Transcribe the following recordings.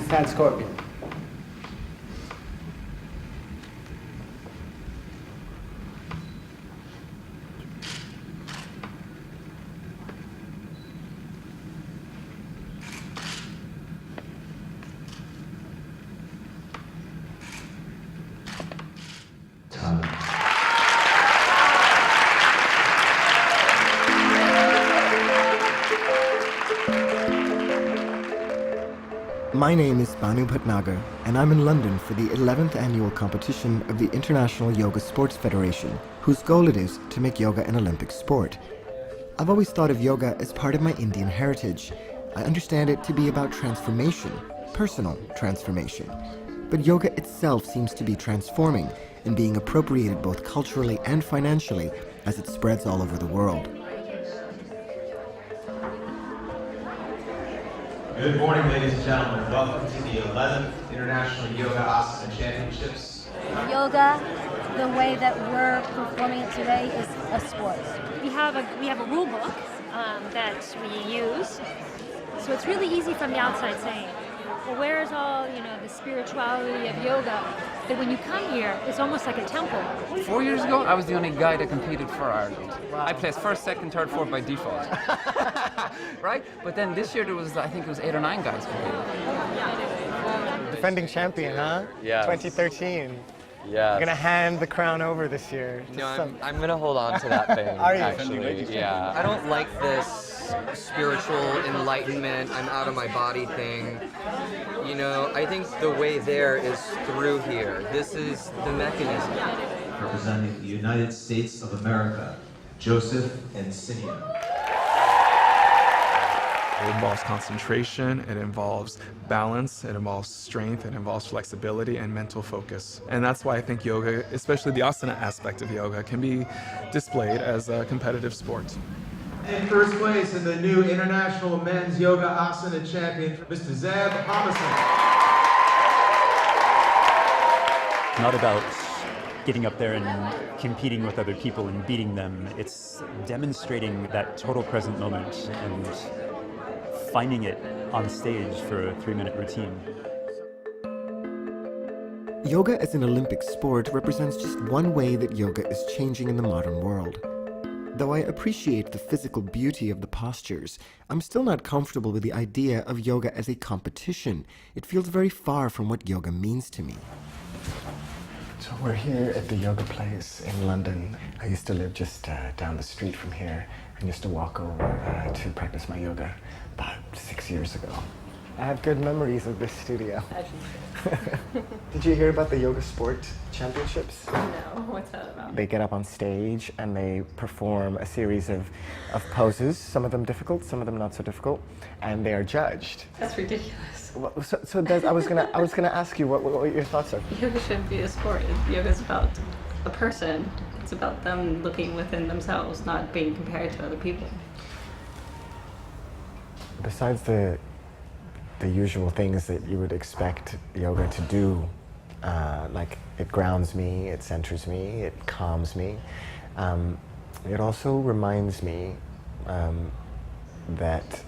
fat scorpion. My name is Banu Bhatnagar, and I'm in London for the 11th annual competition of the International Yoga Sports Federation, whose goal it is to make yoga an Olympic sport. I've always thought of yoga as part of my Indian heritage. I understand it to be about transformation, personal transformation. But yoga itself seems to be transforming and being appropriated both culturally and financially as it spreads all over the world. Good morning, ladies and gentlemen. Welcome to the 11th International Yoga Asana Championships. Yoga, the way that we're performing it today, is a sport. We have a rule book that we use, so it's really easy from the outside saying, well, where is all the spirituality of yoga? But when you come here, it's almost like a temple. 4 years ago, I was the only guy that competed for Ireland. Wow. I placed first, second, third, fourth by default. Right? But then this year I think it was 8 or 9 guys competing. Defending champion, huh? Yeah. 2013. Yeah. You're gonna hand the crown over this year. No, I'm gonna hold on to that thing. Are you? Actually, yeah. I don't like this spiritual enlightenment, I'm out of my body thing. I think the way there is through here. This is the mechanism. Representing the United States of America, Joseph and Simeon. It involves concentration, it involves balance, it involves strength, it involves flexibility and mental focus. And that's why I think yoga, especially the asana aspect of yoga, can be displayed as a competitive sport. In first place in the new International Men's Yoga Asana Champion, Mr. Zeb Homison. Not about getting up there and competing with other people and beating them. It's demonstrating that total present moment and finding it on stage for a 3-minute routine. Yoga as an Olympic sport represents just one way that yoga is changing in the modern world. Though I appreciate the physical beauty of the postures, I'm still not comfortable with the idea of yoga as a competition. It feels very far from what yoga means to me. So we're here at the yoga place in London. I used to live just down the street from here and used to walk over to practice my yoga about 6 years ago. I have good memories of this studio. Did you hear about the Yoga Sport Championships? No, what's that about? They get up on stage and they perform a series of poses, some of them difficult, some of them not so difficult, and they are judged. That's ridiculous. Well, so Des, I was gonna ask you what your thoughts are. Yoga shouldn't be a sport. Yoga's about a person. It's about them looking within themselves, not being compared to other people. Besides the usual things that you would expect yoga to do, like it grounds me, it centers me, it calms me. It also reminds me that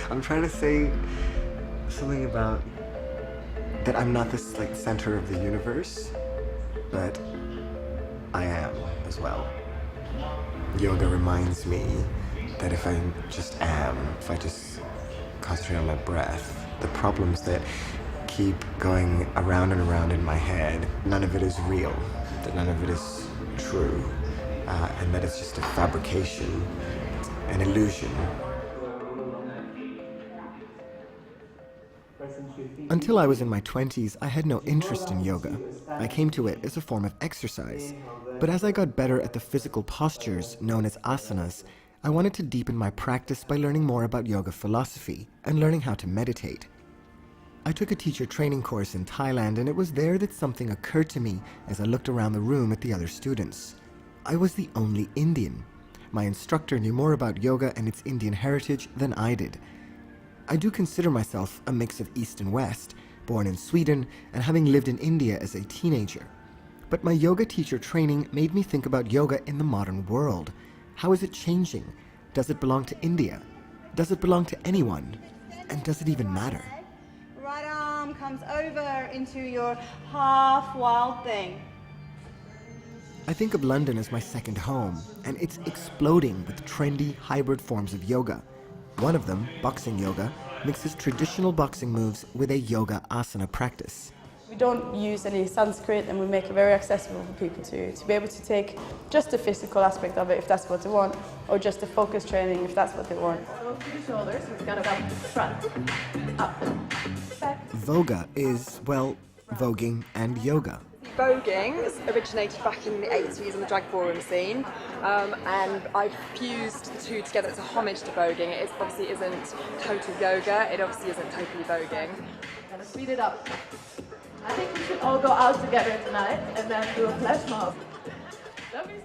I'm trying to say something about that I'm not this center of the universe, but I am as well. Yoga reminds me that if I just am, if I just concentrate on my breath, the problems that keep going around and around in my head, none of it is real, that none of it is true, and that it's just a fabrication, an illusion. Until I was in my 20s, I had no interest in yoga. I came to it as a form of exercise. But as I got better at the physical postures known as asanas, I wanted to deepen my practice by learning more about yoga philosophy and learning how to meditate. I took a teacher training course in Thailand, and it was there that something occurred to me as I looked around the room at the other students. I was the only Indian. My instructor knew more about yoga and its Indian heritage than I did. I do consider myself a mix of East and West, born in Sweden and having lived in India as a teenager. But my yoga teacher training made me think about yoga in the modern world. How is it changing? Does it belong to India? Does it belong to anyone? And does it even matter? Right arm comes over into your half wild thing. I think of London as my second home, and it's exploding with trendy hybrid forms of yoga. One of them, boxing yoga, mixes traditional boxing moves with a yoga asana practice. We don't use any Sanskrit, and we make it very accessible for people to be able to take just the physical aspect of it if that's what they want, or just the focus training if that's what they want. So to the shoulders, we've got about front, up, back. Voga is, well, voguing and yoga. Voguing originated back in the 80s in the drag ballroom scene, and I've fused the two together. It's a homage to voguing. It obviously isn't total yoga, it obviously isn't totally voguing. Gonna speed it up. I think we should all go out together tonight and then do a flash mob.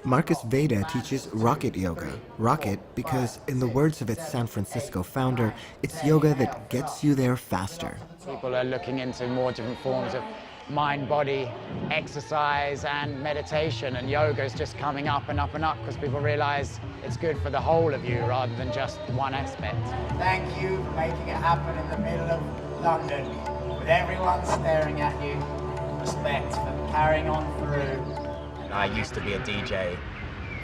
Marcus Veda teaches rocket yoga. Rocket because, in the words of its San Francisco founder, it's yoga that gets you there faster. People are looking into more different forms of mind-body exercise and meditation, and yoga is just coming up and up and up because people realize it's good for the whole of you rather than just one aspect. Thank you for making it happen in the middle of London with everyone staring at you. Respect for carrying on through. I used to be a DJ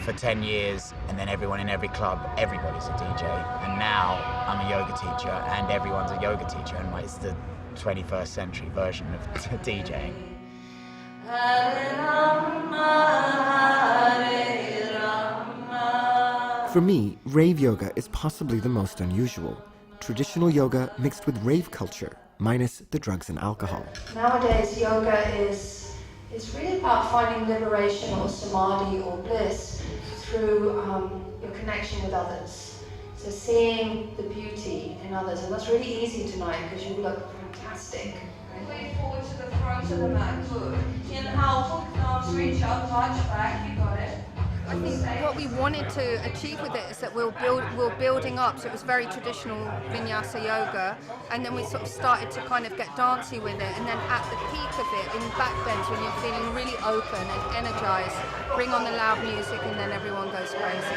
for 10 years, and then everyone in every club, everybody's a DJ. And now I'm a yoga teacher and everyone's a yoga teacher, and it's the 21st century version of DJing. For me, rave yoga is possibly the most unusual. Traditional yoga mixed with rave culture, minus the drugs and alcohol. Nowadays, yoga is really about finding liberation or samadhi or bliss through your connection with others. So seeing the beauty in others, and that's really easy tonight because you look fantastic. Way forward to the front of the mat, good. Inhale, hook arms, reach up, touch back, you got it. I think what we wanted to achieve with it is that we're building up, so it was very traditional vinyasa yoga, and then we sort of started to kind of get dancey with it, and then at the peak of it, in backbends, when you're feeling really open and energized, bring on the loud music and then everyone goes crazy.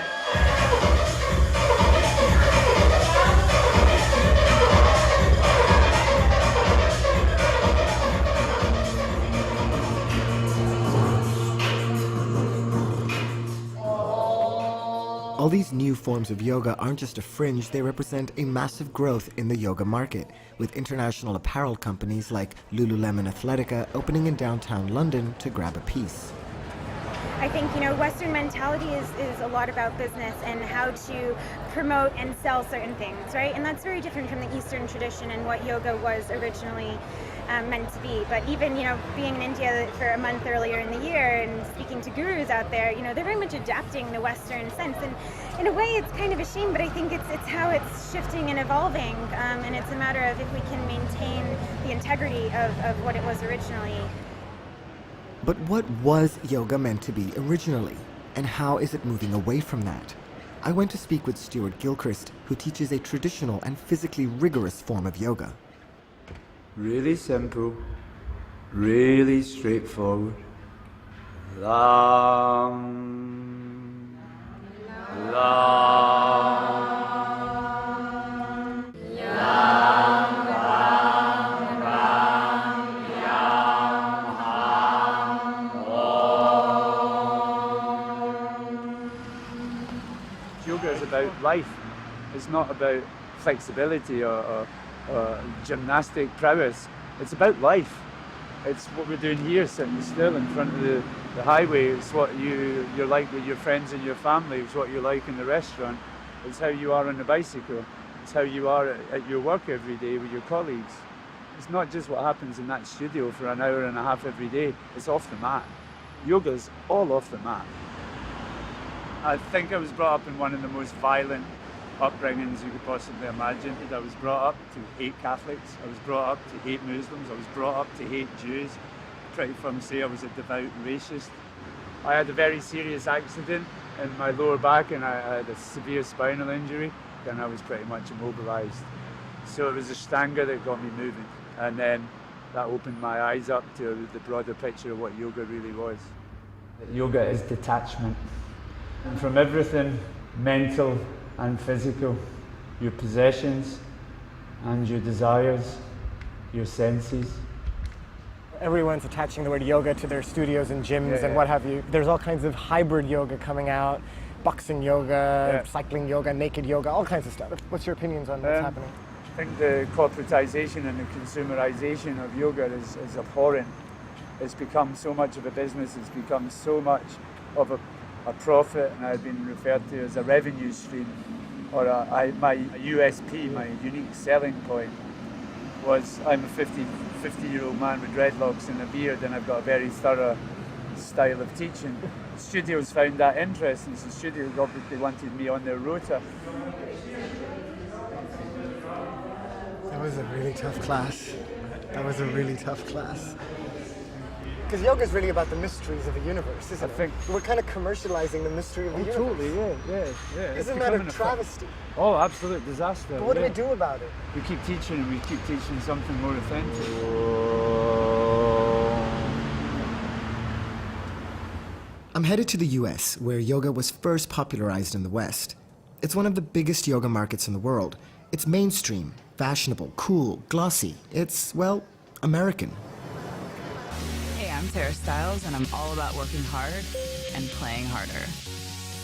All these new forms of yoga aren't just a fringe, they represent a massive growth in the yoga market, with international apparel companies like Lululemon Athletica opening in downtown London to grab a piece. I think, Western mentality is a lot about business and how to promote and sell certain things, right? And that's very different from the Eastern tradition and what yoga was originally meant to be. But even, being in India for a month earlier in the year and speaking to gurus out there, they're very much adapting the Western sense. And in a way, it's kind of a shame, but I think it's how it's shifting and evolving. And it's a matter of if we can maintain the integrity of what it was originally. But what was yoga meant to be originally? And how is it moving away from that? I went to speak with Stuart Gilchrist, who teaches a traditional and physically rigorous form of yoga. Really simple, really straightforward. Lam, lam. Yoga is about life. It's not about flexibility or gymnastic prowess. It's about life. It's what we're doing here, sitting still in front of the highway. It's what you're like with your friends and your family. It's what you're like in the restaurant. It's how you are on the bicycle. It's how you are at your work every day with your colleagues. It's not just what happens in that studio for an hour and a half every day. It's off the mat. Yoga's all off the mat. I think I was brought up in one of the most violent upbringings you could possibly imagine. I was brought up to hate Catholics. I was brought up to hate Muslims. I was brought up to hate Jews. Pretty firm say I was a devout racist. I had a very serious accident in my lower back, and I had a severe spinal injury, and I was pretty much immobilized. So it was Ashtanga that got me moving, and then that opened my eyes up to the broader picture of what yoga really was. Yoga is detachment from everything mental and physical, your possessions and your desires, your senses. Everyone's attaching the word yoga to their studios and gyms Yeah, and what have you. There's all kinds of hybrid yoga coming out, boxing yoga, cycling yoga, naked yoga, all kinds of stuff. What's your opinions on what's happening? I think the corporatization and the consumerization of yoga is abhorrent. It's become so much of a business, it's become so much of a profit, and I've been referred to as a revenue stream, or my USP, my unique selling point, was I'm a 50-year-old man with dreadlocks and a beard, and I've got a very thorough style of teaching. Studios found that interesting, so studios obviously wanted me on their rota. That was a really tough class. Because yoga is really about the mysteries of the universe, isn't it? We're kind of commercializing the mystery of the universe. Totally, yeah. Isn't that a travesty? Oh, absolute disaster. But what do we do about it? We keep teaching, and we keep teaching something more authentic. I'm headed to the US, where yoga was first popularized in the West. It's one of the biggest yoga markets in the world. It's mainstream, fashionable, cool, glossy. It's, well, American. Hey, I'm Sarah Stiles, and I'm all about working hard and playing harder.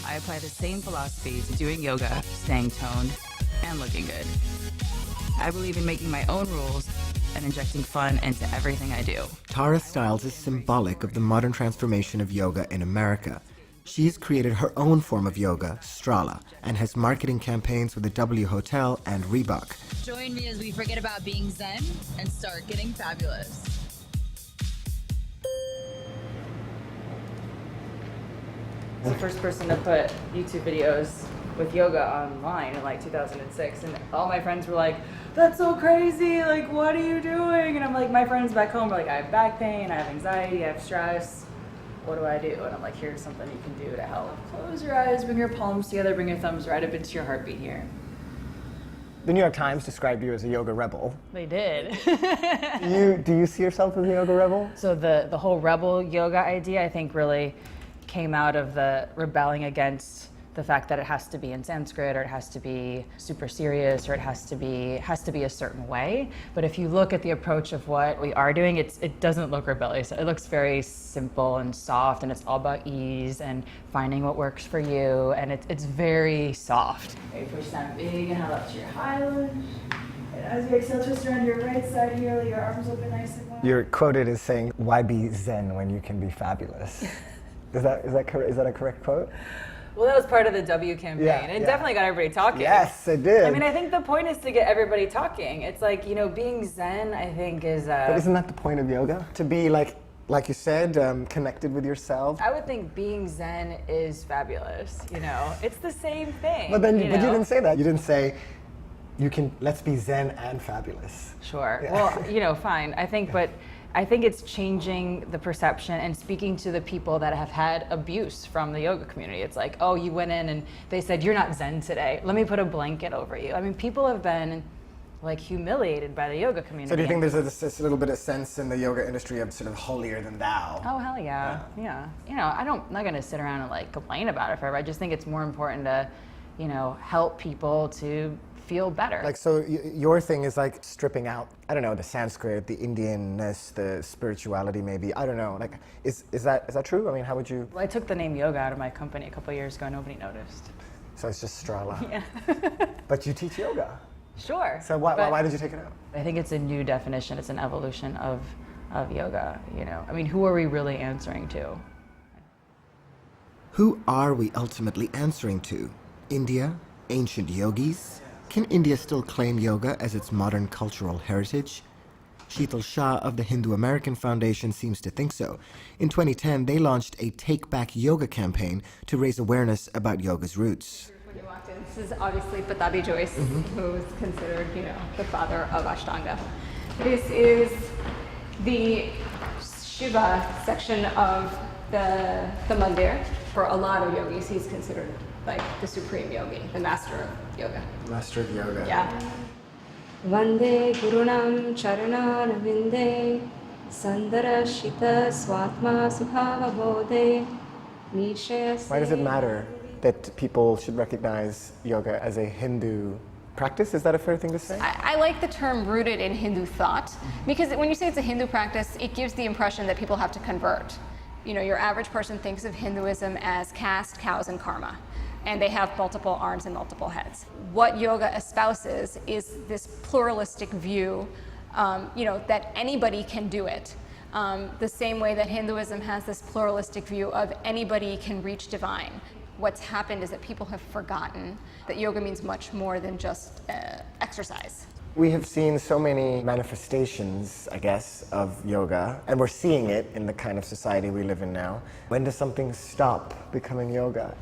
I apply the same philosophy to doing yoga, staying toned, and looking good. I believe in making my own rules and injecting fun into everything I do. Tara Stiles is symbolic of the modern transformation of yoga in America. She's created her own form of yoga, Strala, and has marketing campaigns with the W Hotel and Reebok. Join me as we forget about being zen and start getting fabulous. I was the first person to put YouTube videos with yoga online in like 2006, and all my friends were like, that's so crazy, like what are you doing? And I'm like, my friends back home are like, I have back pain, I have anxiety, I have stress, what do I do? And I'm like, here's something you can do to help. Close your eyes, bring your palms together, bring your thumbs right up into your heartbeat here. The New York Times described you as a yoga rebel. They did. Do you see yourself as a yoga rebel? So the whole rebel yoga idea, I think, really came out of the rebelling against the fact that it has to be in Sanskrit, or it has to be super serious, or it has to be a certain way. But if you look at the approach of what we are doing, it doesn't look rebellious. It looks very simple and soft, and it's all about ease and finding what works for you, and it's very soft. Okay, first time big, inhale up to your high lunge. And as you exhale, twist around your right side here, let your arms open nice and wide. You're quoted as saying, "Why be zen when you can be fabulous?" Is that correct? Is that a correct quote? Well, that was part of the W campaign. It definitely got everybody talking. Yes, it did. I mean, I think the point is to get everybody talking. It's like, being zen, I think, is... But isn't that the point of yoga? To be, like you said, connected with yourself? I would think being zen is fabulous, It's the same thing. But you didn't say that. You didn't say, let's be zen and fabulous. Sure. Yeah. Well, fine. I think it's changing the perception and speaking to the people that have had abuse from the yoga community. It's like, oh, you went in and they said, you're not zen today. Let me put a blanket over you. I mean, people have been like humiliated by the yoga community. So do you think there's a little bit of sense in the yoga industry of sort of holier than thou? Oh, hell yeah. Yeah. I'm not going to sit around and like complain about it forever. I just think it's more important to, help people to feel better. Like, so your thing is like stripping out, I don't know, the Sanskrit, the Indianness, the spirituality maybe, I don't know. Like, is that true? I mean, how would you? Well, I took the name yoga out of my company a couple years ago, nobody noticed. So it's just Strala. Yeah. But you teach yoga. Sure. So why did you take it out? I think it's a new definition, it's an evolution of yoga, I mean, who are we really answering to? Who are we ultimately answering to? India? Ancient yogis? Can India still claim yoga as its modern cultural heritage? Sheetal Shah of the Hindu American Foundation seems to think so. In 2010, they launched a Take Back Yoga campaign to raise awareness about yoga's roots. When you walked in, this is obviously Pattabhi Jois, who is considered, the father of Ashtanga. This is the Shiva section of the mandir. For a lot of yogis, he's considered like the supreme yogi, the master of yoga. Master of yoga. Yeah. Vande Gurunam Charanan Vinde Sandara Shita Swatma Subhava Bodhe Nishaya. Why does it matter that people should recognize yoga as a Hindu practice. Is that a fair thing to say? I like the term rooted in Hindu thought, because when you say it's a Hindu practice, it gives the impression that people have to convert. You know, your average person thinks of Hinduism as caste, cows, and karma, and they have multiple arms and multiple heads. What yoga espouses is this pluralistic view, you know, that anybody can do it. The same way that Hinduism has this pluralistic view of anybody can reach divine. What's happened is that people have forgotten that yoga means much more than just exercise. We have seen so many manifestations, I guess, of yoga, and we're seeing it in the kind of society we live in now. When does something stop becoming yoga?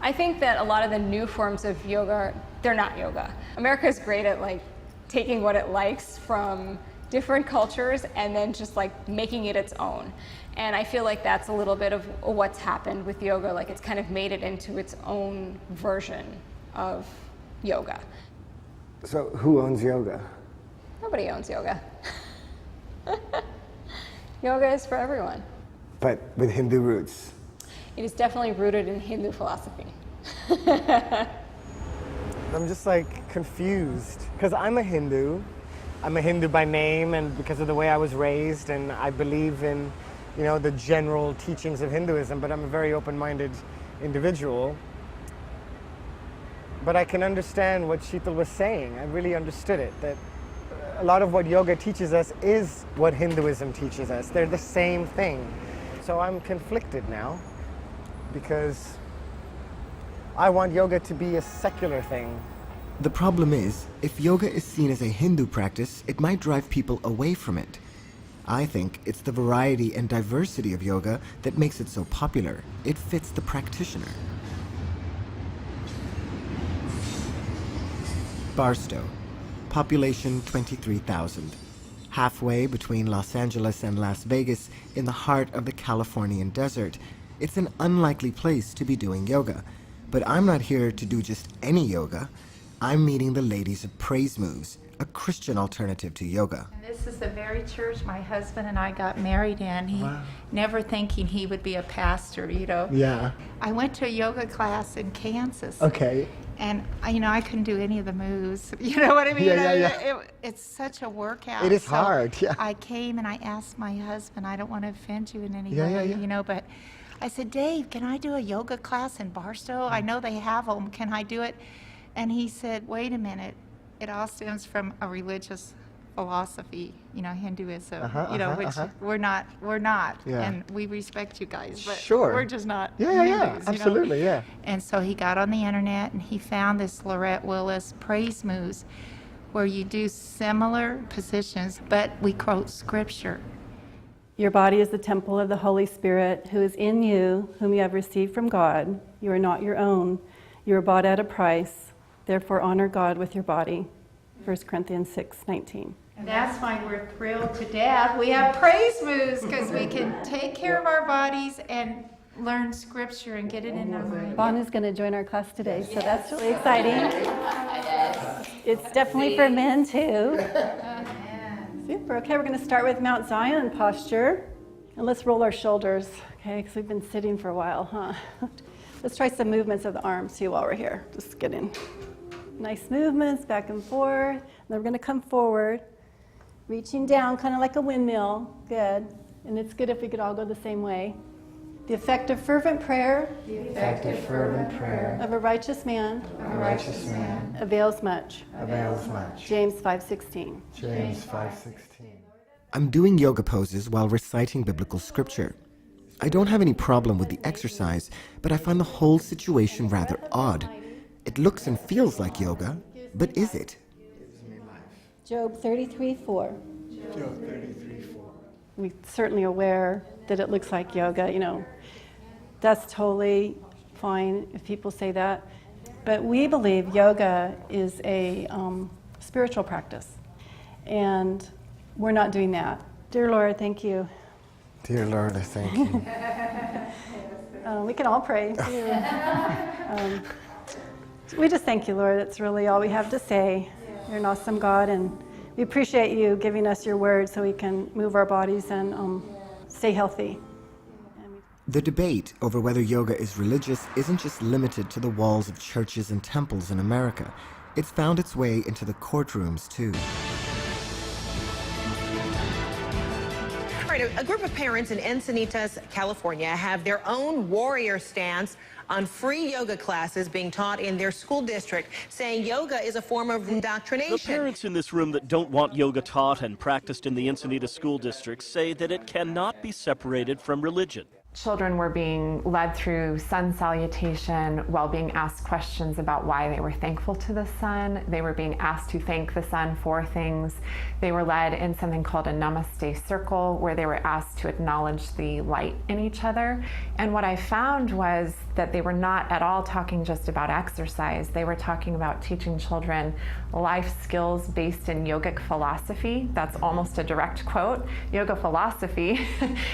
I think that a lot of the new forms of yoga, they're not yoga. America is great at like taking what it likes from different cultures and then just like making it its own. And I feel like that's a little bit of what's happened with yoga, like it's kind of made it into its own version of yoga. So who owns yoga? Nobody owns yoga. Yoga is for everyone. But with Hindu roots? It is definitely rooted in Hindu philosophy. I'm just like confused, because I'm a Hindu. I'm a Hindu by name and because of the way I was raised, and I believe in, you know, the general teachings of Hinduism, but I'm a very open-minded individual. But I can understand what Sheetal was saying. I really understood it, that a lot of what yoga teaches us is what Hinduism teaches us. They're the same thing. So I'm conflicted now because I want yoga to be a secular thing. The problem is, if yoga is seen as a Hindu practice, it might drive people away from it. I think it's the variety and diversity of yoga that makes it so popular. It fits the practitioner. Barstow, population 23,000. Halfway between Los Angeles and Las Vegas, in the heart of the Californian desert. It's an unlikely place to be doing yoga. But I'm not here to do just any yoga. I'm meeting the ladies of Praise Moves, a Christian alternative to yoga. And this is the very church my husband and I got married in. He never thinking he would be a pastor, you know. Yeah. I went to a yoga class in Kansas. Okay. And, you know, I couldn't do any of the moves. You know what I mean? It's such a workout. It is So hard, yeah. I came and I asked my husband, I don't want to offend you in any Yeah, way, yeah, yeah. you know, but I said, Dave, can I do a yoga class in Barstow? I know they have them. Can I do it? And he said, wait a minute. It all stems from a religious philosophy, you know, Hinduism, you know, which we're not. Yeah. And we respect you guys, but Sure. we're just not Yeah, Hindus, you know? absolutely, yeah. And so he got on the internet and he found this Lorette Willis Praise Moves where you do similar positions, but we quote scripture. Your body is the temple of the Holy Spirit who is in you, whom you have received from God. You are not your own. You are bought at a price. Therefore, honor God with your body. 1 Corinthians 6:19. And that's why we're thrilled to death. We have praise moves because we can take care of our bodies and learn scripture and get it in our mind. Bon is going to join our class today, so that's really exciting. It's definitely for men too. Super. Okay, we're going to start with Mount Zion posture. And let's roll our shoulders, okay, because we've been sitting for a while, huh? Let's try some movements of the arms too while we're here. Just get in. Nice movements back and forth. And then we're going to come forward, reaching down kind of like a windmill. Good. And it's good if we could all go the same way. The effective fervent prayer. The effective fervent prayer of a righteous man. Avails much. Avails much. James 5:16. James 5:16. I'm doing yoga poses while reciting biblical scripture. I don't have any problem with the exercise, but I find the whole situation rather odd. It looks and feels like yoga, but is it? Job 33:4. Job 33:4. We're certainly aware that it looks like yoga, you know. That's totally fine if people say that. But we believe yoga is a spiritual practice. And we're not doing that. Dear Lord, thank you. Dear Lord, I thank you. We can all pray too. We just thank you, Lord. That's really all we have to say. You're an awesome God, and we appreciate you giving us your word so we can move our bodies and stay healthy. The debate over whether yoga is religious isn't just limited to the walls of churches and temples in America. It's found its way into the courtrooms, too. All right, a group of parents in Encinitas, California, have their own warrior stance on free yoga classes being taught in their school district, saying yoga is a form of indoctrination. The parents in this room that don't want yoga taught and practiced in the Encinitas school district say that it cannot be separated from religion. Children were being led through sun salutation while being asked questions about why they were thankful to the sun. They were being asked to thank the sun for things. They were led in something called a namaste circle, where they were asked to acknowledge the light in each other. And what I found was that they were not at all talking just about exercise. They were talking about teaching children life skills based in yogic philosophy. That's almost a direct quote. Yoga philosophy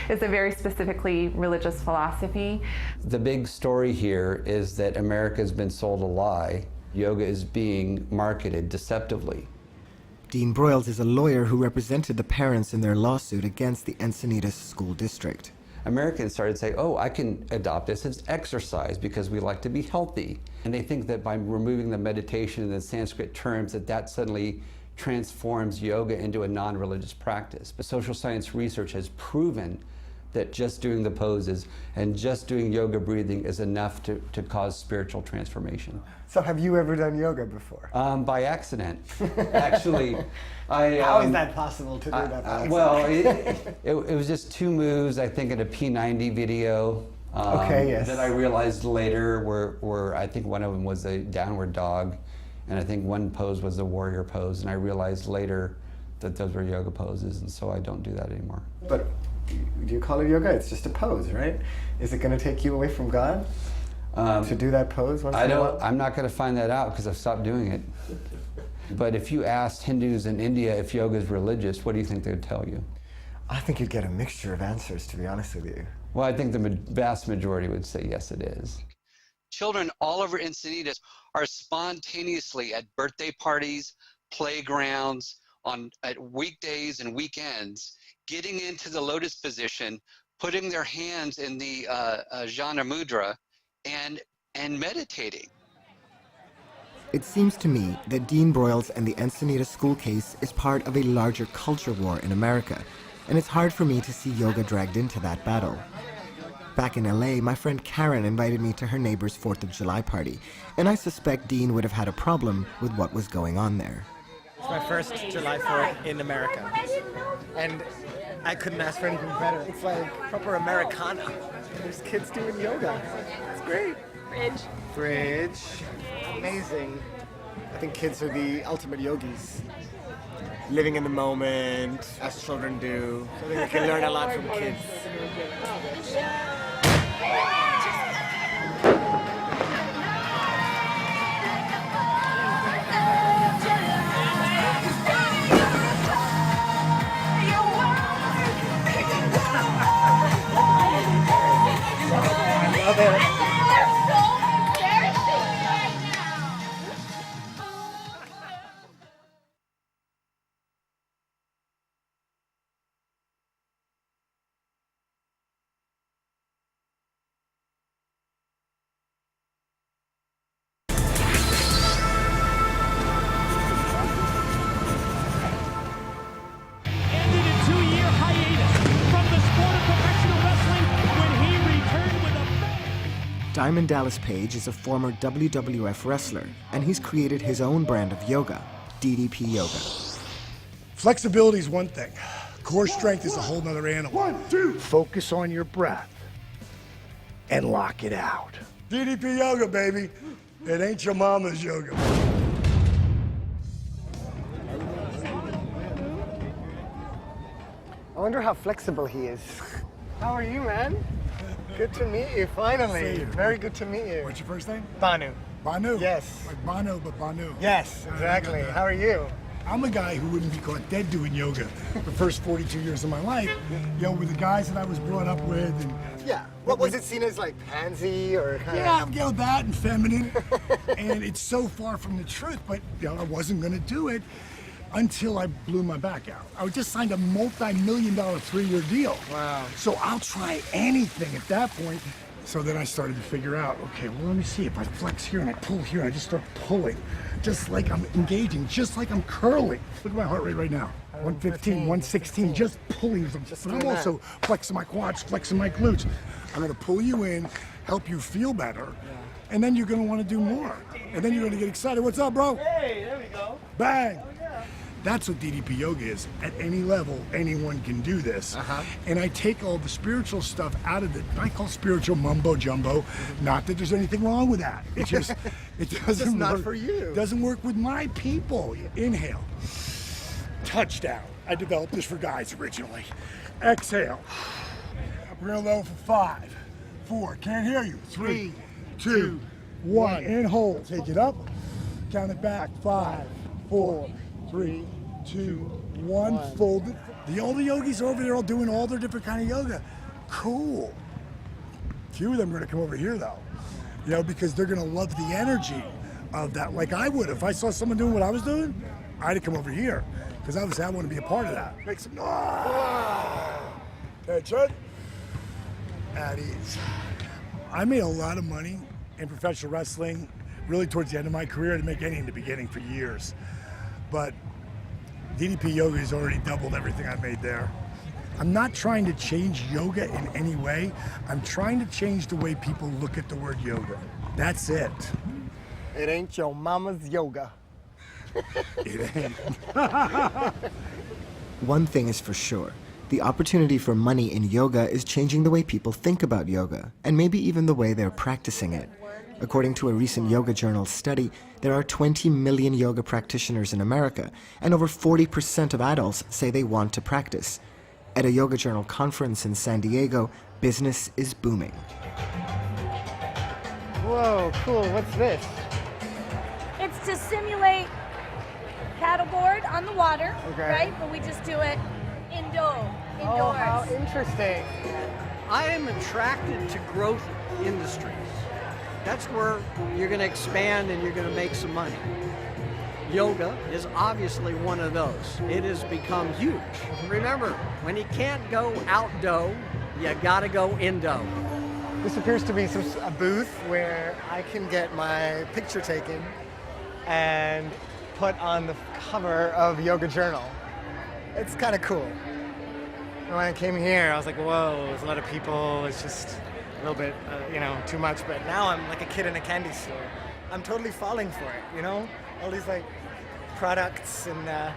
is a very specifically religious philosophy. The big story here is that America has been sold a lie. Yoga is being marketed deceptively. Dean Broyles is a lawyer who represented the parents in their lawsuit against the Encinitas school district. Americans started to say, oh, I can adopt this as exercise because we like to be healthy. And they think that by removing the meditation and the Sanskrit terms that suddenly transforms yoga into a non-religious practice. But social science research has proven that just doing the poses and just doing yoga breathing is enough to cause spiritual transformation. So have you ever done yoga before? By accident. Actually, How is that possible to do that by accident? Well, it was just two moves, I think, in a P90 video. Okay, yes. That I realized later were I think one of them was a downward dog, and I think one pose was a warrior pose, and I realized later that those were yoga poses, and so I don't do that anymore. But do you call it yoga? It's just a pose, right? Is it going to take you away from God to do that pose once in a while? I'm not going to find that out because I've stopped doing it. But if you asked Hindus in India if yoga is religious, what do you think they would tell you? I think you'd get a mixture of answers, to be honest with you. Well, I think the vast majority would say yes, it is. Children all over Encinitas are spontaneously at birthday parties, playgrounds, at weekdays and weekends, getting into the lotus position, putting their hands in the jhana mudra, and meditating. It seems to me that Dean Broyles and the Encinitas school case is part of a larger culture war in America, and it's hard for me to see yoga dragged into that battle. Back in LA, my friend Karen invited me to her neighbor's 4th of July party, and I suspect Dean would have had a problem with what was going on there. It's my first July 4th in America, and I couldn't ask for anything better. It's like proper Americana. There's kids doing yoga. It's great. Fridge. Amazing. I think kids are the ultimate yogis. Living in the moment, as children do. So I think we can learn a lot from kids. I love it. Diamond Dallas Page is a former WWF wrestler, and he's created his own brand of yoga, DDP Yoga. Flexibility is one thing. Core strength is a whole nother animal. 1, 2. Focus on your breath and lock it out. DDP Yoga, baby. It ain't your mama's yoga. I wonder how flexible he is. How are you, man? Good to meet you, finally. Very good to meet you. What's your first name? Banu. Banu? Yes. Like Bono, but Banu. Yes, exactly. How are you? I'm a guy who wouldn't be caught dead doing yoga the first 42 years of my life, with the guys that I was brought up with. And yeah. What was it seen as, like pansy or kind of? Yeah, that and feminine. And it's so far from the truth, but I wasn't going to do it. until I blew my back out. I just signed a multi-million-dollar 3-year deal. Wow. So I'll try anything at that point. So then I started to figure out, okay, well, let me see. If I flex here and I pull here, I just start pulling, just like I'm engaging, just like I'm curling. Look at my heart rate right now. 115, 116, just pulling them. But I'm also flexing my quads, flexing my glutes. I'm gonna pull you in, help you feel better, and then you're gonna wanna do more. And then you're gonna get excited. What's up, bro? Hey, there we go. Bang! That's what DDP Yoga is. At any level, anyone can do this. And I take all the spiritual stuff out of it. I call spiritual mumbo jumbo. Not that there's anything wrong with that. It just, it doesn't just not work. for you. Doesn't work with my people. Inhale. Touchdown. I developed this for guys originally. Exhale. Real low for 5, 4. Can't hear you. 3, 2, 1. And hold. Take it up. Count it back. 5, 4. 3, 2, 1, fold it. All the yogis are over there all doing all their different kind of yoga. Cool. Few of them are gonna come over here though. You know, because they're gonna love the energy of that, like I would. If I saw someone doing what I was doing, I'd come over here. Because obviously I want to be a part of that. Make some noise. Attention. At ease. I made a lot of money in professional wrestling, really towards the end of my career. I didn't make any in the beginning for years. But DDP Yoga has already doubled everything I made there. I'm not trying to change yoga in any way. I'm trying to change the way people look at the word yoga. That's it. It ain't your mama's yoga. It ain't. One thing is for sure. The opportunity for money in yoga is changing the way people think about yoga, and maybe even the way they're practicing it. According to a recent Yoga Journal study, there are 20 million yoga practitioners in America, and over 40% of adults say they want to practice. At a Yoga Journal conference in San Diego, business is booming. Whoa, cool. What's this? It's to simulate paddleboard on the water, Okay. right? But we just do it indoors. Oh, how interesting. I am attracted to growth industries. That's where you're going to expand and you're going to make some money. Yoga is obviously one of those. It has become huge. Remember, when you can't go outdo, you got to go indo. This appears to be a booth where I can get my picture taken and put on the cover of Yoga Journal. It's kind of cool. When I came here, I was like, whoa, there's a lot of people. It's just a little bit, too much. But now I'm like a kid in a candy store. I'm totally falling for it, you know? All these like products and,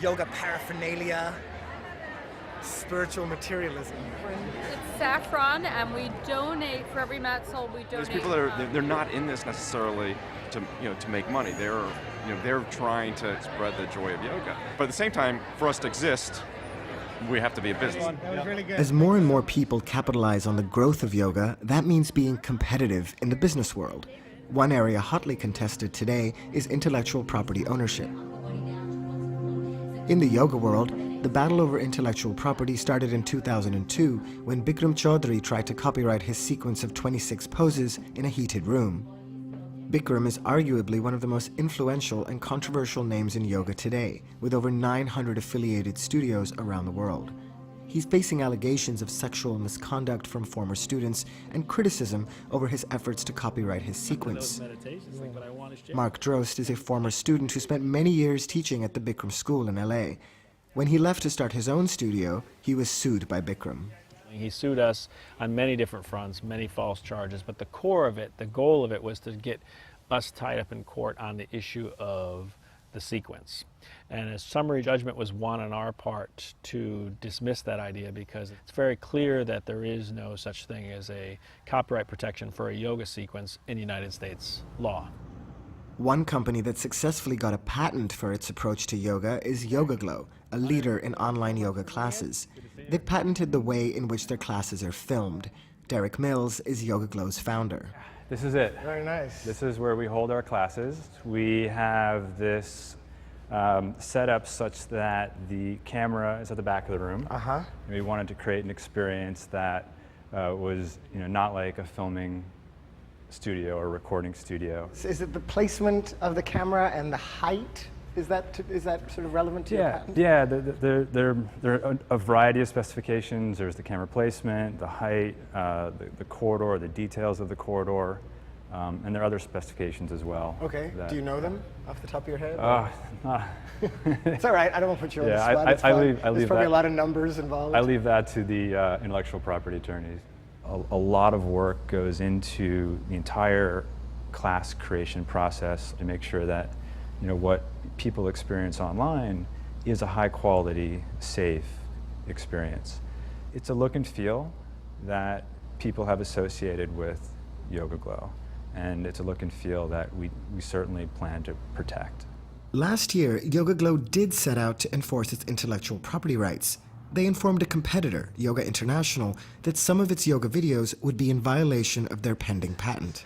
yoga paraphernalia, spiritual materialism. It's saffron, and we donate for every mat sold. We donate. There's people that they're not in this necessarily to make money. They're trying to spread the joy of yoga. But at the same time, for us to exist, we have to be a business. That was really good. As more and more people capitalize on the growth of yoga, that means being competitive in the business world. One area hotly contested today is intellectual property ownership. In the yoga world, the battle over intellectual property started in 2002 when Bikram Chaudhry tried to copyright his sequence of 26 poses in a heated room. Bikram is arguably one of the most influential and controversial names in yoga today, with over 900 affiliated studios around the world. He's facing allegations of sexual misconduct from former students and criticism over his efforts to copyright his sequence. Mark Drost is a former student who spent many years teaching at the Bikram School in LA. When he left to start his own studio, he was sued by Bikram. He sued us on many different fronts, many false charges, but the core of it, the goal of it, was to get us tied up in court on the issue of the sequence. And a summary judgment was won on our part to dismiss that idea because it's very clear that there is no such thing as a copyright protection for a yoga sequence in United States law. One company that successfully got a patent for its approach to yoga is YogaGlow, a leader in online yoga classes. They've patented the way in which their classes are filmed. Derek Mills is YogaGlow's founder. This is it. Very nice. This is where we hold our classes. We have this set up such that the camera is at the back of the room. And we wanted to create an experience that was not like a filming studio or recording studio. So is it the placement of the camera and the height Is that sort of relevant to your patent? Yeah, there are a variety of specifications. There's the camera placement, the height, the corridor, the details of the corridor, and there are other specifications as well. Okay. Do you know them off the top of your head? It's all right. I don't want to put you on the spot. It's fine. There's probably a lot of numbers involved. I leave that to the intellectual property attorneys. A lot of work goes into the entire class creation process to make sure that what people experience online is a high quality, safe experience. It's a look and feel that people have associated with Yoga Glow, and it's a look and feel that we certainly plan to protect. Last year, Yoga Glow did set out to enforce its intellectual property rights. They informed a competitor, Yoga International, that some of its yoga videos would be in violation of their pending patent.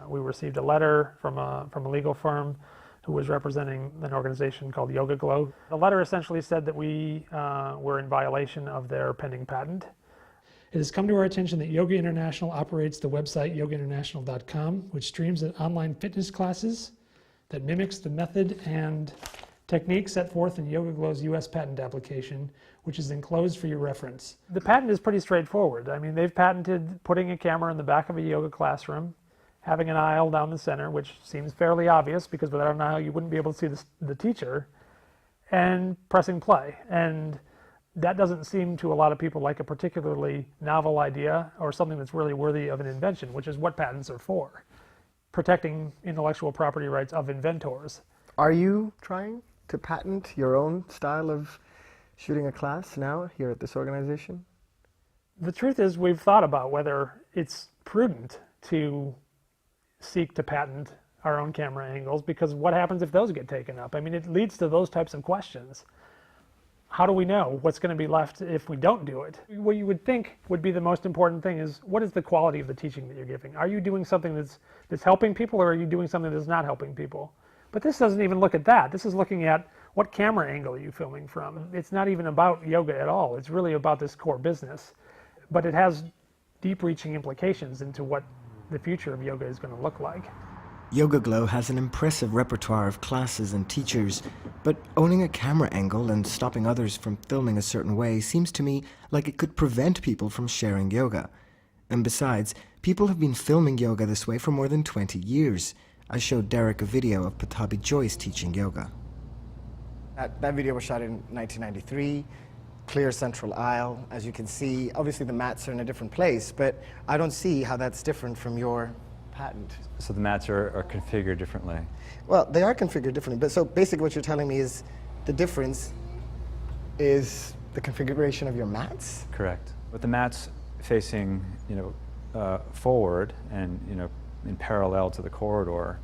We received a letter from a legal firm who was representing an organization called Yoga Glow. The letter essentially said that we were in violation of their pending patent. It has come to our attention that Yoga International operates the website yogainternational.com, which streams online fitness classes that mimics the method and technique set forth in Yoga Glow's U.S. patent application, which is enclosed for your reference. The patent is pretty straightforward. I mean, they've patented putting a camera in the back of a yoga classroom, having an aisle down the center, which seems fairly obvious because without an aisle you wouldn't be able to see the teacher, and pressing play. And that doesn't seem to a lot of people like a particularly novel idea or something that's really worthy of an invention, which is what patents are for, protecting intellectual property rights of inventors. Are you trying to patent your own style of shooting a class now here at this organization? The truth is we've thought about whether it's prudent to seek to patent our own camera angles, because what happens if those get taken up? I mean, it leads to those types of questions. How do we know what's going to be left if we don't do it? What you would think would be the most important thing is, what is the quality of the teaching that you're giving? Are you doing something that's helping people, or are you doing something that's not helping people? But this doesn't even look at that. This is looking at what camera angle are you filming from. It's not even about yoga at all. It's really about this core business. But it has deep-reaching implications into what the future of yoga is going to look like. Yoga Glow has an impressive repertoire of classes and teachers, but owning a camera angle and stopping others from filming a certain way seems to me like it could prevent people from sharing yoga. And besides, people have been filming yoga this way for more than 20 years. I showed Derek a video of Patabi Joyce teaching yoga. That video was shot in 1993, clear central aisle. As you can see, obviously the mats are in a different place, but I don't see how that's different from your patent. So the mats are configured differently? Well, they are configured differently, but so basically what you're telling me is the difference is the configuration of your mats? Correct. With the mats facing, forward and, in parallel to the corridor,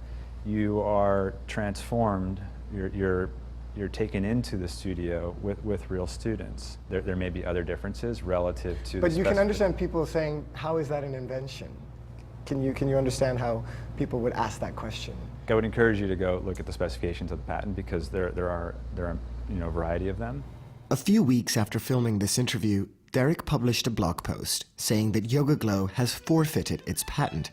you are transformed, you're taken into the studio with real students. There may be other differences relative to But you can understand people saying, how is that an invention? Can you understand how people would ask that question? I would encourage you to go look at the specifications of the patent, because there are a variety of them. A few weeks after filming this interview, Derek published a blog post saying that Yoga Glow has forfeited its patent.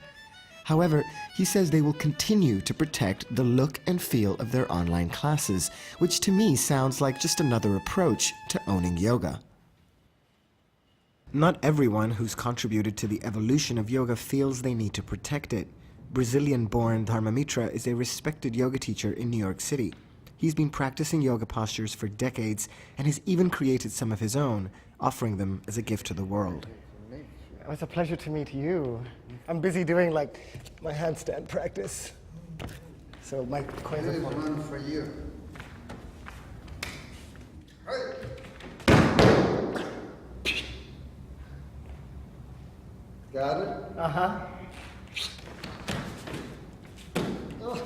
However, he says they will continue to protect the look and feel of their online classes, which to me sounds like just another approach to owning yoga. Not everyone who's contributed to the evolution of yoga feels they need to protect it. Brazilian-born Dharmamitra is a respected yoga teacher in New York City. He's been practicing yoga postures for decades and has even created some of his own, offering them as a gift to the world. It's a pleasure to meet you. I'm busy doing my handstand practice. So my coins are one for you. Got it? Uh-huh. Oh.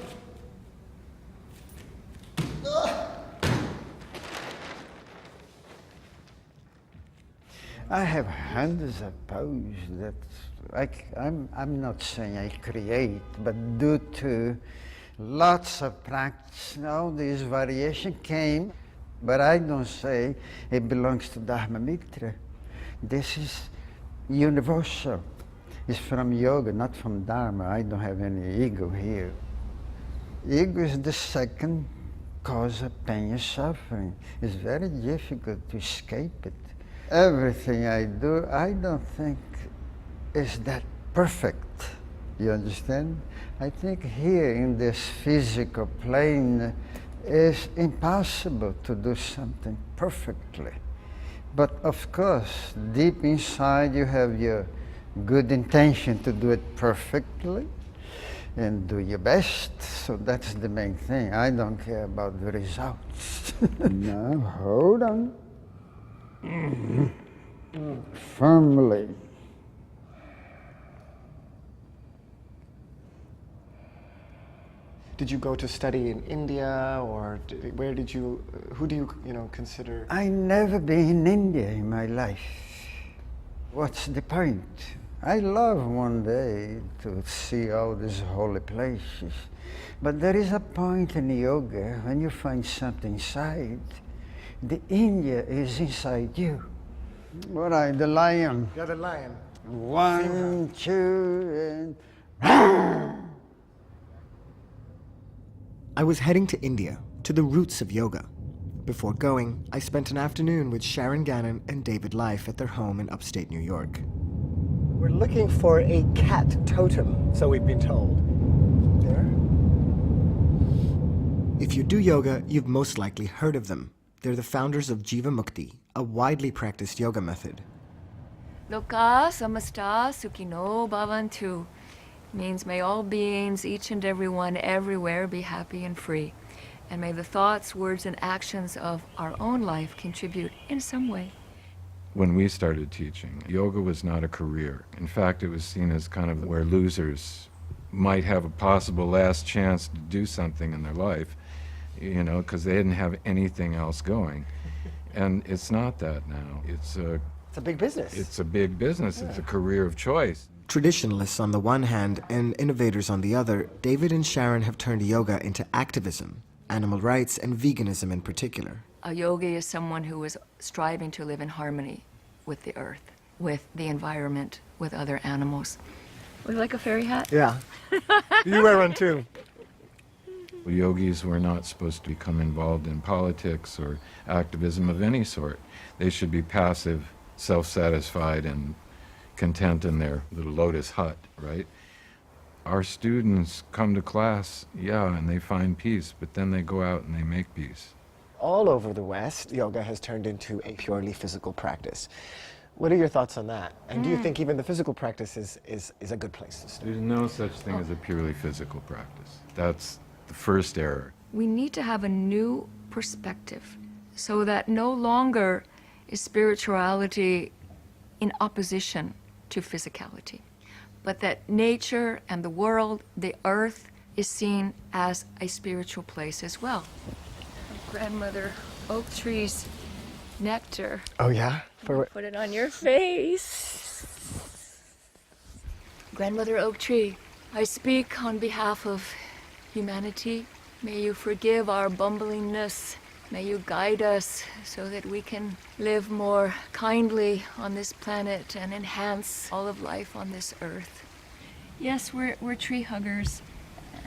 I have hundreds of poses that I'm not saying I create, but due to lots of practice now, this variation came, but I don't say it belongs to Dharmamitra. This is universal. It's from yoga, not from Dharma. I don't have any ego here. Ego is the second cause of pain and suffering. It's very difficult to escape it. Everything I do, I don't think is that perfect. You understand? I think here in this physical plane, it's impossible to do something perfectly. But of course, deep inside you have your good intention to do it perfectly and do your best. So that's the main thing. I don't care about the results. Now, hold on. Firmly. Did you go to study in India, or where did you, who do you consider? I never been in India in my life. What's the point? I love one day to see all these holy places. But there is a point in yoga when you find something inside. The India is inside you. All right, the lion. Yeah, the lion. 1, 2, and... I was heading to India, to the roots of yoga. Before going, I spent an afternoon with Sharon Gannon and David Life at their home in upstate New York. We're looking for a cat totem, so we've been told. There. If you do yoga, you've most likely heard of them. They're the founders of Jiva Mukti, a widely practiced yoga method. Loka samasta sukhino bhavantu means may all beings, each and every one, everywhere, be happy and free. And may the thoughts, words, and actions of our own life contribute in some way. When we started teaching, yoga was not a career. In fact, it was seen as kind of where losers might have a possible last chance to do something in their life, you know, because they didn't have anything else going. And it's not that now. It's a big business. It's a big business. Yeah. It's a career of choice. Traditionalists on the one hand and innovators on the other, David and Sharon have turned yoga into activism, animal rights and veganism in particular. A yogi is someone who is striving to live in harmony with the earth, with the environment, with other animals. Would you like a fairy hat? Yeah. You wear one too. Yogis were not supposed to become involved in politics or activism of any sort. They should be passive, self-satisfied, and content in their little lotus hut, right? Our students come to class, yeah, and they find peace, but then they go out and they make peace. All over the West, yoga has turned into a purely physical practice. What are your thoughts on that? And do you think even the physical practice is a good place to start? There's no such thing as a purely physical practice. That's the first error. We need to have a new perspective so that no longer is spirituality in opposition to physicality, but that nature and the world, the earth, is seen as a spiritual place as well. Grandmother oak tree's nectar. Oh yeah? Put it on your face. Grandmother oak tree, I speak on behalf of humanity. May you forgive our bumblingness. May you guide us so that we can live more kindly on this planet and enhance all of life on this earth. Yes, we're tree huggers,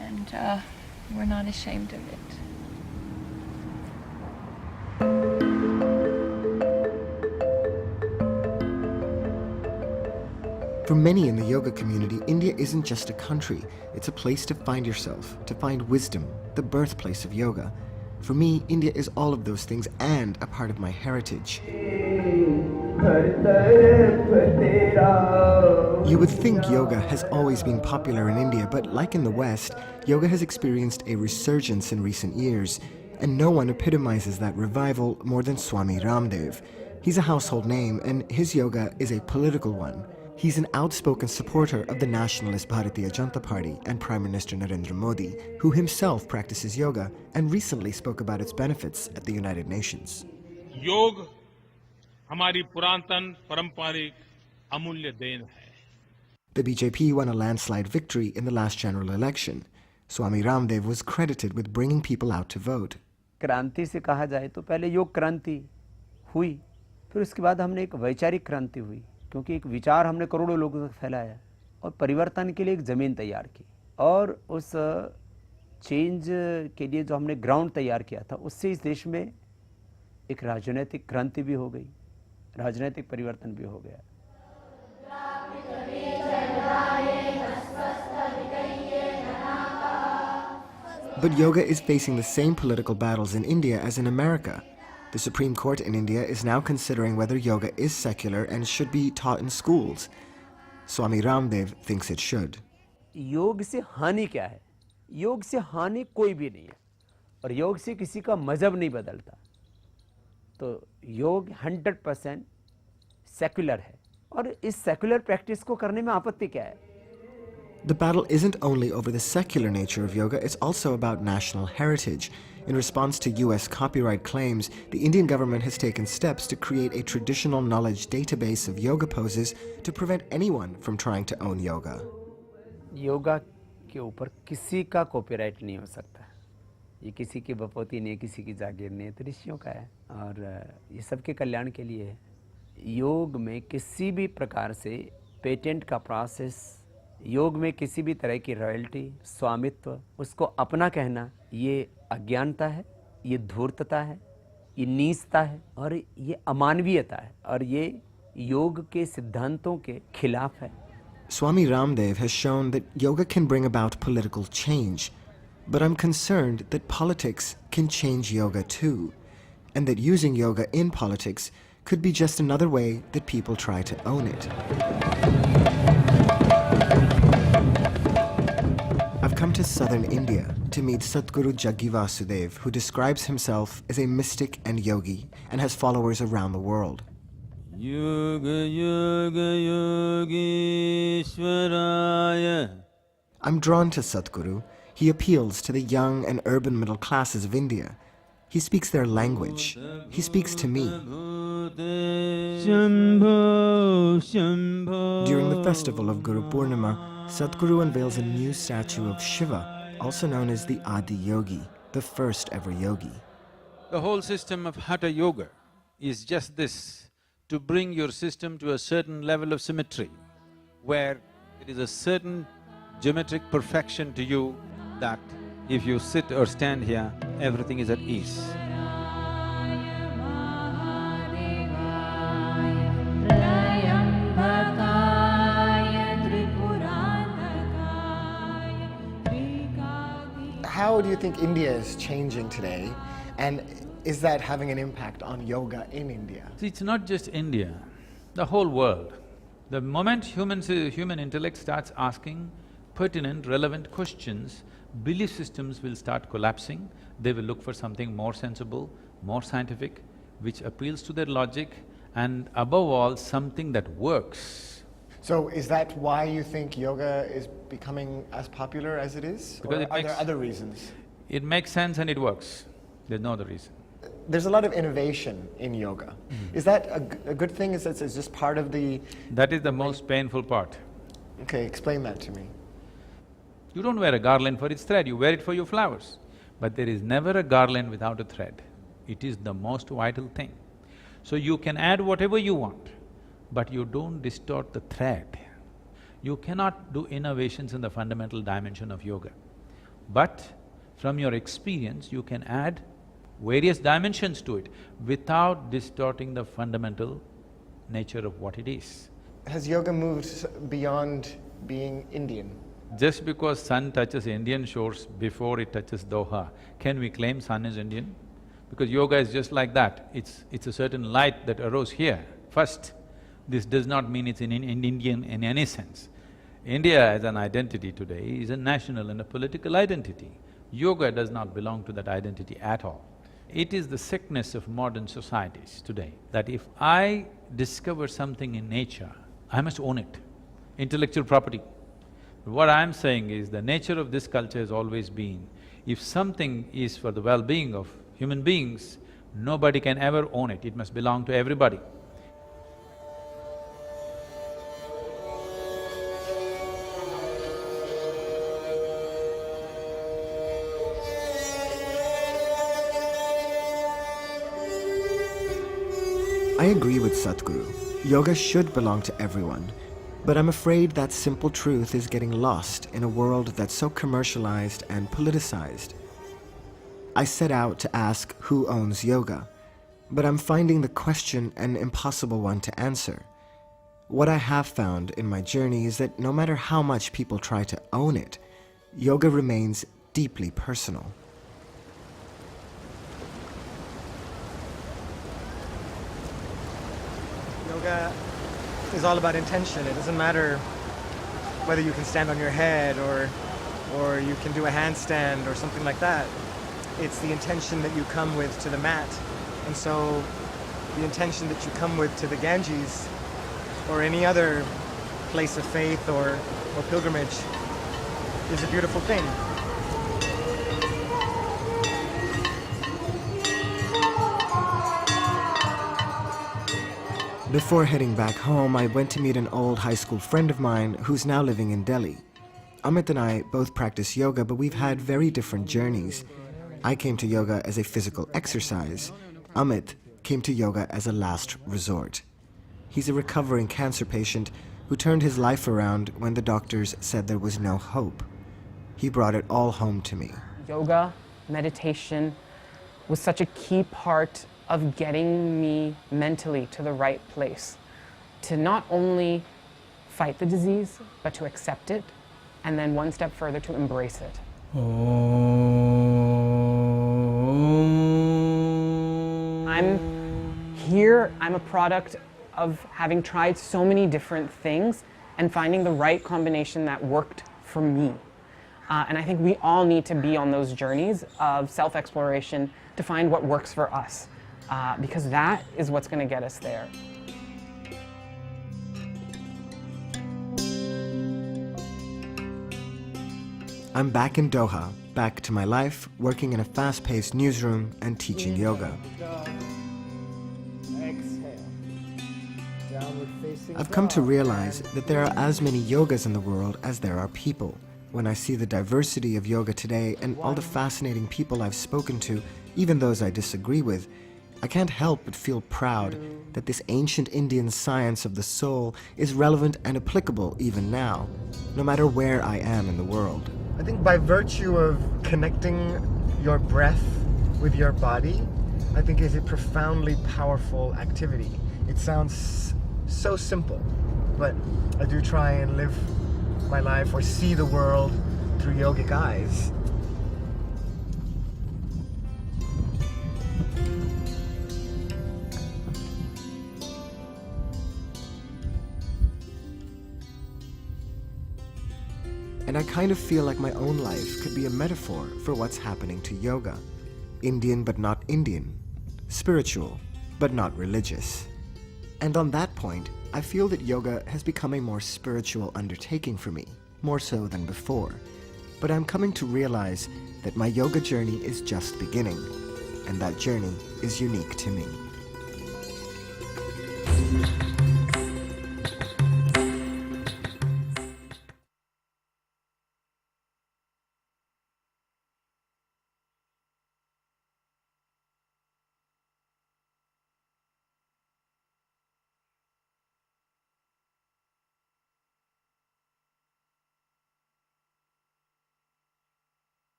and we're not ashamed of it. For many in the yoga community, India isn't just a country. It's a place to find yourself, to find wisdom, the birthplace of yoga. For me, India is all of those things and a part of my heritage. You would think yoga has always been popular in India, but like in the West, yoga has experienced a resurgence in recent years, and no one epitomizes that revival more than Swami Ramdev. He's a household name, and his yoga is a political one. He's an outspoken supporter of the nationalist Bharatiya Janata Party and Prime Minister Narendra Modi, who himself practices yoga and recently spoke about its benefits at the United Nations. योग हमारी पुरातन पारंपरिक अमूल्य then है. The BJP won a landslide victory in the last general election. Swami Ramdev was credited with bringing people out to vote. क्रांति से कहा जाए तो पहले योग क्रांति हुई, फिर उसके बाद हमने एक वैचारिक क्रांति हुई, क्योंकि एक विचार हमने करोड़ों लोगों तक फैलाया और परिवर्तन के लिए एक ज़मीन तैयार की, और उस चेंज के लिए जो हमने ग्राउंड तैयार किया था, उससे इस देश में एक राजनीतिक क्रांति भी हो गई, राजनीतिक परिवर्तन भी हो गया। But yoga is facing the same political battles in India as in America. The Supreme Court in India is now considering whether yoga is secular and should be taught in schools. Swami Ramdev thinks it should. योग से हानि क्या है? योग से हानि कोई भी नहीं है, और योग से किसी का मजहब नहीं बदलता। तो योग 100% सेक्युलर है, और इस सेक्युलर प्रैक्टिस को करने में आपत्ति क्या है? The battle isn't only over the secular nature of yoga, it's also about national heritage. In response to US copyright claims, the Indian government has taken steps to create a traditional knowledge database of yoga poses to prevent anyone from trying to own yoga. Yoga के ऊपर किसी का copyright नहीं हो सकता। ये किसी की बपौती नहीं, किसी की जागीर नहीं, तो ऋषियों का है, और ये सबके कल्याण के लिए है। योग में किसी भी प्रकार से पेटेंट का प्रोसेस, योग में किसी भी तरह की रॉयल्टी, स्वामित्व, उसको अपना कहना, ये अज्ञानता है, ये धूर्तता है, ये नीचता है, और ये अमानवीयता है, और ये योग के सिद्धांतों के खिलाफ है। Swami Ramdev has shown that yoga can bring about political change, but I'm concerned that politics can change yoga too, and that using yoga in politics could be just another way that people try to own it. I've come to southern India to meet Satguru Jaggi Vasudev, who describes himself as a mystic and yogi and has followers around the world. Yoga Yoga Yogeshwaraya. I'm drawn to Satguru. He appeals to the young and urban middle classes of India. He speaks their language. He speaks to me. During the festival of Guru Purnima, Satguru unveils a new statue of Shiva, also known as the Adi Yogi, the first ever yogi. The whole system of Hatha Yoga is just this, to bring your system to a certain level of symmetry, where it is a certain geometric perfection to you that if you sit or stand here, everything is at ease. How do you think India is changing today, and is that having an impact on yoga in India? See, it's not just India, the whole world. The moment human intellect starts asking pertinent, relevant questions, belief systems will start collapsing. They will look for something more sensible, more scientific, which appeals to their logic, and above all, something that works. So is that why you think yoga is becoming as popular as it is? Because or are there other reasons? It makes sense and it works. There's no other reason. There's a lot of innovation in yoga. Is that a good thing? Is that just part of the… That is the most painful part. Okay, explain that to me. You don't wear a garland for its thread, you wear it for your flowers. But there is never a garland without a thread. It is the most vital thing. So you can add whatever you want, but you don't distort the thread. You cannot do innovations in the fundamental dimension of yoga. But from your experience, you can add various dimensions to it without distorting the fundamental nature of what it is. Has yoga moved beyond being Indian? Just because sun touches Indian shores before it touches Doha, can we claim sun is Indian? Because yoga is just like that, it's a certain light that arose here first. This does not mean it's in Indian in any sense. India as an identity today is a national and a political identity. Yoga does not belong to that identity at all. It is the sickness of modern societies today, that if I discover something in nature, I must own it, intellectual property. What I'm saying is, the nature of this culture has always been, if something is for the well-being of human beings, nobody can ever own it, it must belong to everybody. I agree with Satguru. Yoga should belong to everyone. But I'm afraid that simple truth is getting lost in a world that's so commercialized and politicized. I set out to ask who owns yoga, but I'm finding the question an impossible one to answer. What I have found in my journey is that no matter how much people try to own it, yoga remains deeply personal. Yoga is all about intention. It doesn't matter whether you can stand on your head or you can do a handstand or something like that. It's the intention that you come with to the mat. And so the intention that you come with to the Ganges or any other place of faith or pilgrimage is a beautiful thing. Before heading back home, I went to meet an old high school friend of mine who's now living in Delhi. Amit and I both practice yoga, but we've had very different journeys. I came to yoga as a physical exercise. Amit came to yoga as a last resort. He's a recovering cancer patient who turned his life around when the doctors said there was no hope. He brought it all home to me. Yoga, meditation was such a key part of getting me mentally to the right place, to not only fight the disease, but to accept it, and then one step further to embrace it. I'm here, I'm a product of having tried so many different things and finding the right combination that worked for me. And I think we all need to be on those journeys of self-exploration to find what works for us. Because that is what's going to get us there. I'm back in Doha, back to my life, working in a fast-paced newsroom and teaching yoga. I've come to realize that there are as many yogas in the world as there are people. When I see the diversity of yoga today and all the fascinating people I've spoken to, even those I disagree with, I can't help but feel proud that this ancient Indian science of the soul is relevant and applicable even now, no matter where I am in the world. I think by virtue of connecting your breath with your body, I think is a profoundly powerful activity. It sounds so simple, but I do try and live my life or see the world through yogic eyes. And I kind of feel like my own life could be a metaphor for what's happening to yoga. Indian but not Indian. Spiritual but not religious. And on that point, I feel that yoga has become a more spiritual undertaking for me, more so than before. But I'm coming to realize that my yoga journey is just beginning, and that journey is unique to me.